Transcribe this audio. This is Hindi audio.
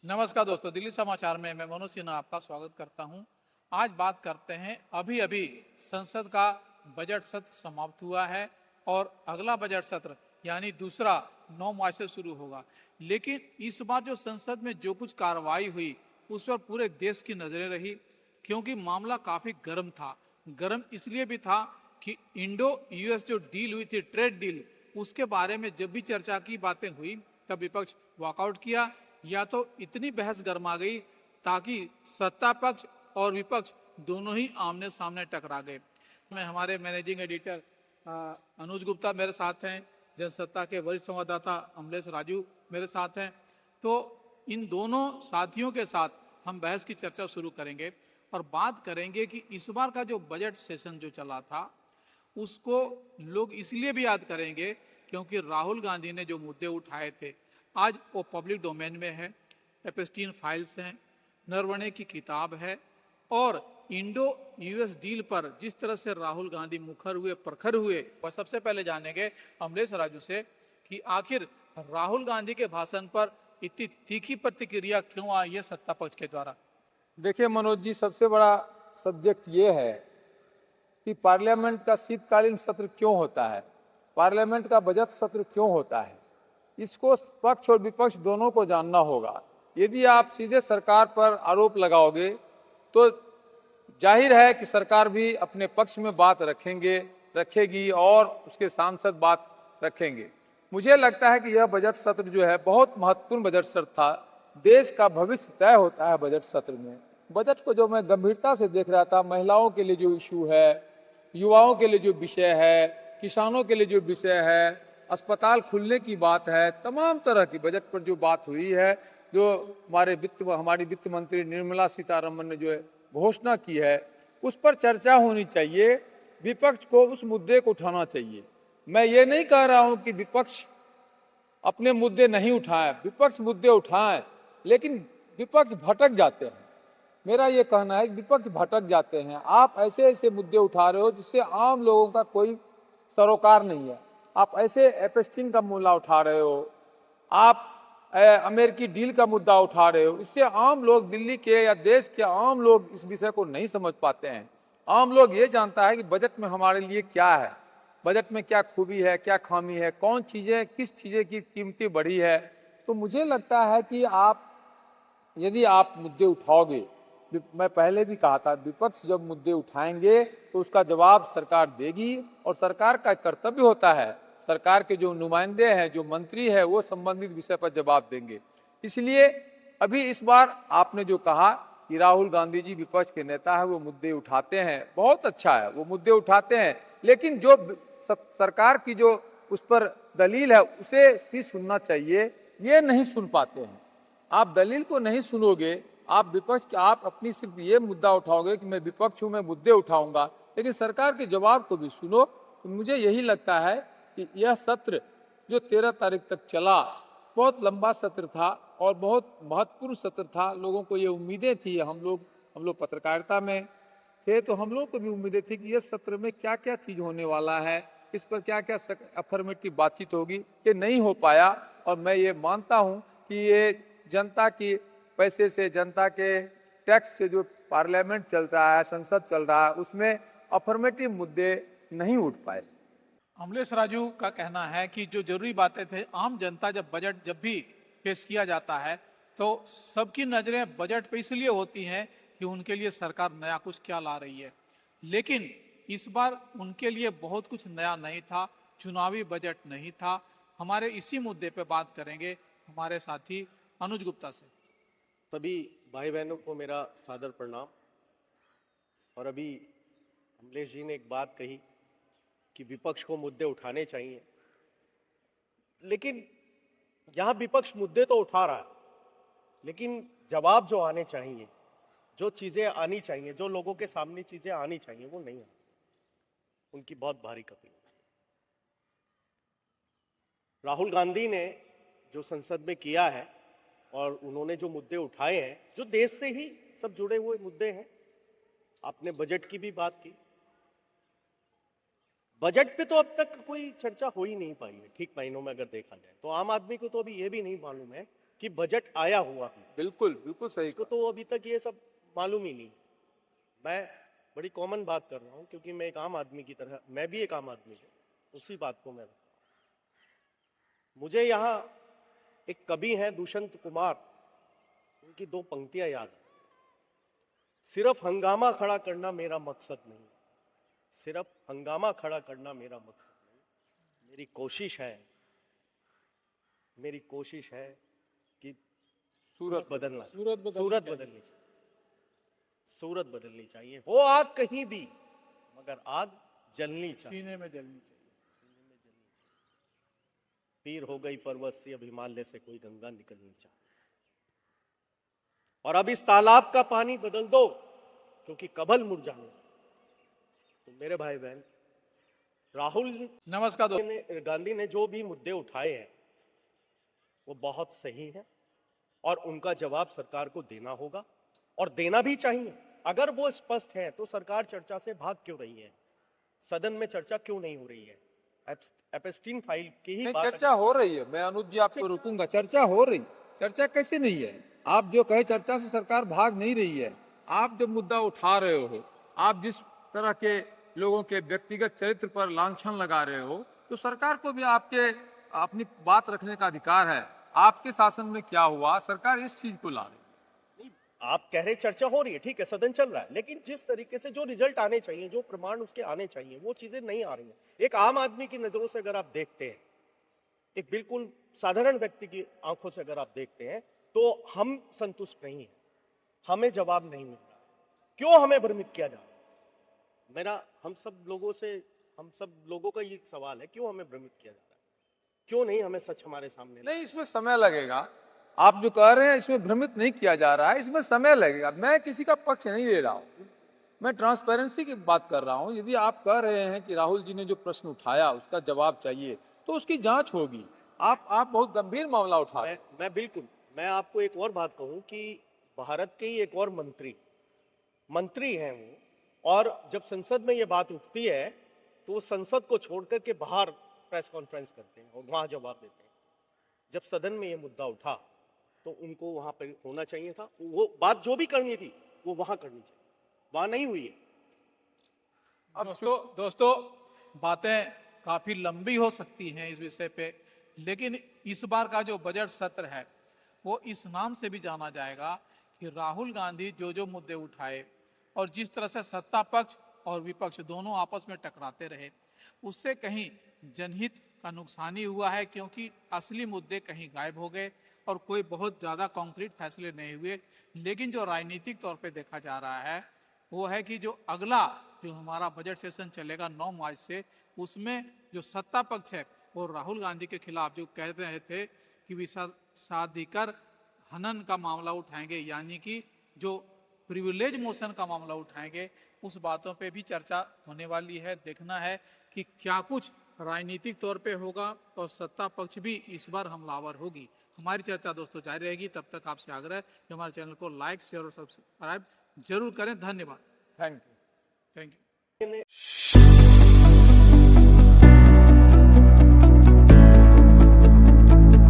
नमस्कार दोस्तों, दिल्ली समाचार में मैं मनोज सिन्हा आपका स्वागत करता हूं। आज बात करते हैं, अभी अभी संसद का बजट सत्र समाप्त हुआ है और अगला बजट सत्र यानी दूसरा 9 मार्च से शुरू होगा। लेकिन इस बार जो संसद में जो कुछ कार्रवाई हुई उस पर पूरे देश की नजरें रही, क्योंकि मामला काफी गर्म था। गर्म इसलिए भी था कि इंडो यूएस जो डील हुई थी, ट्रेड डील, उसके बारे में जब भी चर्चा की बातें हुई तब विपक्ष वॉकआउट किया, या तो इतनी बहस गर्मा गई ताकि सत्ता पक्ष और विपक्ष दोनों ही आमने सामने टकरा गए। मैं हमारे मैनेजिंग एडिटर अनुज गुप्ता मेरे साथ हैं, जनसत्ता के वरिष्ठ संवाददाता अमलेश राजू मेरे साथ हैं। तो इन दोनों साथियों के साथ हम बहस की चर्चा शुरू करेंगे और बात करेंगे कि इस बार का जो बजट सेशन जो चला था उसको लोग इसलिए भी याद करेंगे क्योंकि राहुल गांधी ने जो मुद्दे उठाए थे आज वो पब्लिक डोमेन में है। एप्स्टीन फाइल्स हैं, नरवणे की किताब है, और इंडो यूएस डील पर जिस तरह से राहुल गांधी मुखर हुए, प्रखर हुए। वह सबसे पहले जानेंगे अमलेश राजू से कि आखिर राहुल गांधी के भाषण पर इतनी तीखी प्रतिक्रिया क्यों आई है सत्ता पक्ष के द्वारा। देखिए मनोज जी, सबसे बड़ा सब्जेक्ट ये है कि पार्लियामेंट का शीतकालीन सत्र क्यों होता है, पार्लियामेंट का बजट सत्र क्यों होता है। इसको पक्ष और विपक्ष दोनों को जानना होगा। यदि आप सीधे सरकार पर आरोप लगाओगे तो जाहिर है कि सरकार भी अपने पक्ष में बात रखेगी और उसके सांसद बात रखेंगे। मुझे लगता है कि यह बजट सत्र जो है बहुत महत्वपूर्ण बजट सत्र था। देश का भविष्य तय होता है बजट सत्र में। बजट को जो मैं गंभीरता से देख रहा था, महिलाओं के लिए जो इशू है, युवाओं के लिए जो विषय है, किसानों के लिए जो विषय है, अस्पताल खुलने की बात है, तमाम तरह की बजट पर जो बात हुई है, जो हमारी वित्त मंत्री निर्मला सीतारमन ने जो घोषणा की है, उस पर चर्चा होनी चाहिए। विपक्ष को उस मुद्दे को उठाना चाहिए। मैं ये नहीं कह रहा हूं कि विपक्ष अपने मुद्दे नहीं उठाएं, विपक्ष मुद्दे उठाएं, लेकिन विपक्ष भटक जाते हैं। मेरा ये कहना है कि विपक्ष भटक जाते हैं। आप ऐसे ऐसे मुद्दे उठा रहे हो जिससे आम लोगों का कोई सरोकार नहीं है। आप ऐसे एप्स्टीन का मुद्दा उठा रहे हो, आप अमेरिकी डील का मुद्दा उठा रहे हो। इससे आम लोग, दिल्ली के या देश के आम लोग इस विषय को नहीं समझ पाते हैं। आम लोग ये जानता है कि बजट में हमारे लिए क्या है, बजट में क्या खूबी है, क्या खामी है, कौन चीजें, किस चीजें की कीमतें बढ़ी है। तो मुझे लगता है कि यदि आप मुद्दे उठाओगे, मैं पहले भी कहा था, विपक्ष जब मुद्दे उठाएंगे तो उसका जवाब सरकार देगी, और सरकार का कर्तव्य होता है, सरकार के जो नुमाइंदे हैं, जो मंत्री है, वो संबंधित विषय पर जवाब देंगे। इसलिए अभी इस बार आपने जो कहा कि राहुल गांधी जी विपक्ष के नेता है, वो मुद्दे उठाते हैं, बहुत अच्छा है, वो मुद्दे उठाते हैं, लेकिन जो सरकार की जो उस पर दलील है उसे भी सुनना चाहिए। ये नहीं सुन पाते हैं। आप दलील को नहीं सुनोगे, आप अपनी सिर्फ ये मुद्दा उठाओगे कि मैं विपक्ष हूं, मैं मुद्दे उठाऊंगा, लेकिन सरकार के जवाब को भी सुनो। तो मुझे यही लगता है कि यह सत्र जो 13 तारीख तक चला, बहुत लंबा सत्र था और बहुत महत्वपूर्ण सत्र था। लोगों को ये उम्मीदें थी, हम लोग पत्रकारिता में थे, तो हम लोग को भी उम्मीदें थी कि इस सत्र में क्या क्या चीज होने वाला है, इस पर क्या क्या अफर्मेटिव बातचीत होगी। ये नहीं हो पाया, और मैं ये मानता हूं कि ये जनता की पैसे से, जनता के टैक्स से जो पार्लियामेंट चल रहा है, संसद चल रहा है, उसमें अफर्मेटिव मुद्दे नहीं उठ पाए। अमलेश राजू का कहना है कि जो जरूरी बातें थे, आम जनता जब भी पेश किया जाता है तो सबकी नजरें बजट पे इसलिए होती हैं कि उनके लिए सरकार नया कुछ क्या ला रही है। लेकिन इस बार उनके लिए बहुत कुछ नया नहीं था, चुनावी बजट नहीं था। हमारे इसी मुद्दे पे बात करेंगे हमारे साथी अनुज गुप्ता से। सभी भाई बहनों को मेरा सादर प्रणाम। और अभी अमलेश जी ने एक बात कही कि विपक्ष को मुद्दे उठाने चाहिए, लेकिन यहां विपक्ष मुद्दे तो उठा रहा है, लेकिन जवाब जो आने चाहिए, जो चीजें आनी चाहिए, जो लोगों के सामने चीजें आनी चाहिए, वो नहीं आनी। उनकी बहुत भारी कमी। राहुल गांधी ने जो संसद में किया है और उन्होंने जो मुद्दे उठाए हैं, जो देश से ही सब जुड़े हुए मुद्दे हैं। आपने बजट की भी बात की। बजट पे तो अब तक कोई चर्चा हो ही नहीं पाई है, ठीक मायनों में अगर देखा जाए तो। आम आदमी को तो अभी ये भी नहीं मालूम है कि बजट आया हुआ है, बिल्कुल बिल्कुल सही इसको तो अभी तक ये सब मालूम ही नहीं। मैं बड़ी कॉमन बात कर रहा हूँ क्योंकि मैं एक आम आदमी की तरह, मैं भी एक आम आदमी हूँ, उसी बात को मैं बता रहा हूं। मुझे यहाँ एक कवि हैं दुष्यंत कुमार, उनकी दो पंक्तियां याद है। सिर्फ हंगामा खड़ा करना मेरा मकसद नहीं, सिर्फ हंगामा खड़ा करना मेरा मकसद नहीं, मेरी कोशिश है कि सूरत बदलना, सूरत बदलनी सूरत चाहिए। बदलनी चाहिए, सूरत बदलनी चाहिए। हो आग कहीं भी मगर आग जलनी चाहिए, सीने में जलनी चाहिए। पीर हो गई पर्वत से, अब हिमालय से कोई गंगा निकलनी चाहिए। और अब इस तालाब का पानी बदल दो क्योंकि कबल मुरझाने। तो मेरे भाई बहन, राहुल नमस्कार दोस्तों। गांधी ने जो भी मुद्दे उठाए हैं वो बहुत सही है और उनका जवाब सरकार को देना होगा और देना भी चाहिए। अगर वो स्पष्ट है तो सरकार चर्चा से भाग क्यों रही है? सदन में चर्चा क्यों नहीं हो रही है? एपस्टीन फाइल की ही नहीं, बात चर्चा हो रही है। मैं अनुज जी आपको रुकूंगा, चर्चा हो रही। चर्चा कैसे नहीं है? आप जो कहे चर्चा से सरकार भाग नहीं रही है। आप जो मुद्दा उठा रहे हो, आप जिस तरह के लोगों के व्यक्तिगत चरित्र पर लांछन लगा रहे हो, तो सरकार को भी आपके अपनी बात रखने का अधिकार है। आपके शासन में क्या हुआ, सरकार इस चीज को ला रही है। नहीं, आप कह रहे चर्चा हो रही है, ठीक है, सदन चल रहा है, लेकिन जिस तरीके से जो रिजल्ट आने चाहिए, जो प्रमाण उसके आने चाहिए, वो चीजें नहीं आ रही हैं। एक आम आदमी की नजरों से अगर आप देखते हैं, एक बिल्कुल साधारण व्यक्ति की आंखों से अगर आप देखते हैं, तो हम संतुष्ट नहीं है, हमें जवाब नहीं मिल रहा है। क्यों हमें भ्रमित किया जा रहा है? मेरा हम सब लोगों का ये सवाल है, क्यों हमें भ्रमित किया जा रहा है? क्यों नहीं हमें सच हमारे सामने? नहीं, इसमें समय लगेगा। आप जो कह रहे हैं इसमें भ्रमित नहीं किया जा रहा है, इसमें समय लगेगा। मैं किसी का पक्ष नहीं ले रहा हूँ, मैं ट्रांसपेरेंसी की बात कर रहा हूँ। यदि आप कह रहे हैं कि राहुल जी ने जो प्रश्न उठाया उसका जवाब चाहिए, तो उसकी जांच होगी। आप बहुत गंभीर मामला उठा रहे हैं। मैं बिल्कुल, मैं आपको एक और बात कहूं कि भारत के ही एक और मंत्री हैं वो, और जब संसद में ये बात उठती है तो वो संसद को छोड़कर के बाहर प्रेस कॉन्फ्रेंस करते हैं और वहां जवाब देते हैं। जब सदन में ये मुद्दा उठा तो उनको वहां पर होना चाहिए था, वो बात जो भी करनी थी वो वहां करनी चाहिए, वहां नहीं हुई है। दोस्तों बातें काफी लंबी हो सकती हैं इस विषय पे, लेकिन इस बार का जो बजट सत्र है वो इस नाम से भी जाना जाएगा कि राहुल गांधी जो जो मुद्दे उठाए और जिस तरह से सत्ता पक्ष और विपक्ष दोनों आपस में टकराते रहे, उससे कहीं जनहित का नुकसानी हुआ है, क्योंकि असली मुद्दे कहीं गायब हो गए और कोई बहुत ज्यादा कॉन्क्रीट फैसले नहीं हुए। लेकिन जो राजनीतिक तौर पे देखा जा रहा है वो है कि जो अगला जो हमारा बजट सेशन चलेगा 9 मार्च से, उसमें जो सत्ता पक्ष है वो राहुल गांधी के खिलाफ जो कह रहे थे कि विशेषाधिकार हनन का मामला उठाएंगे, यानी कि जो प्रिविलेज मोशन का मामला उठाएंगे, उस बातों पे भी चर्चा होने वाली है। देखना है कि क्या कुछ राजनीतिक तौर पे होगा और सत्ता पक्ष भी इस बार हमलावर होगी। हमारी चर्चा दोस्तों जारी रहेगी। तब तक आपसे आग्रह कि हमारे चैनल को लाइक, शेयर और सब्सक्राइब जरूर करें। धन्यवाद। Thank you. Thank you.